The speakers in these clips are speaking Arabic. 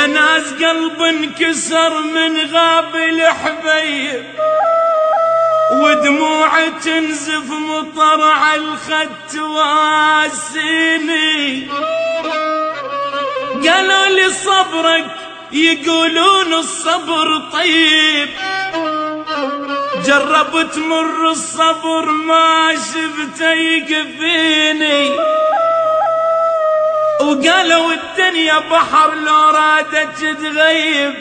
يا ناس قلب انكسر من غاب الحبيب، ودموع تنزف مطر على الخد تواسيني. قالوا لي صبرك، يقولون الصبر طيب، جربت مر الصبر ما شفته يكفيني. وقالوا الدنيا بحر لو رادت تغيب،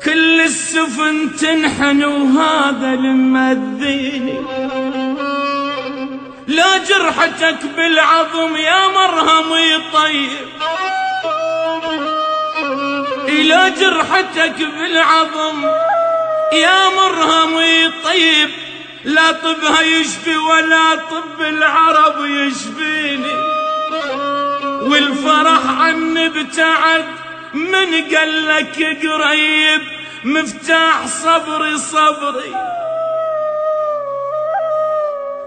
كل السفن تنحن وهذا المذيني. لا جرحتك بالعظم يا مرهم يطيب، لا جرحتك بالعظم يا مرهم يطيب، لا طبها يشفي ولا طب العرب يشفيني. والفرح عني ابتعد من قالك قريب، مفتاح صبري صبري،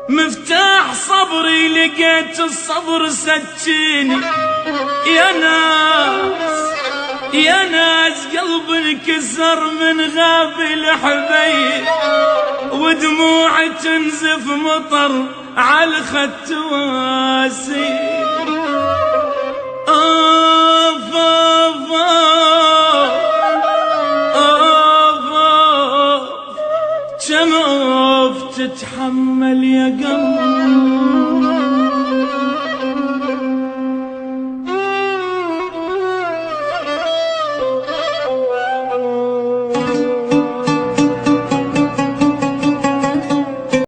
مفتاح صبري لقيت الصبر سكيني. يا ناس يا ناس قلب انكسر من غاب الحبيب، ودموع تنزف مطر على الخد تواسي. كم تتحمل يا قلب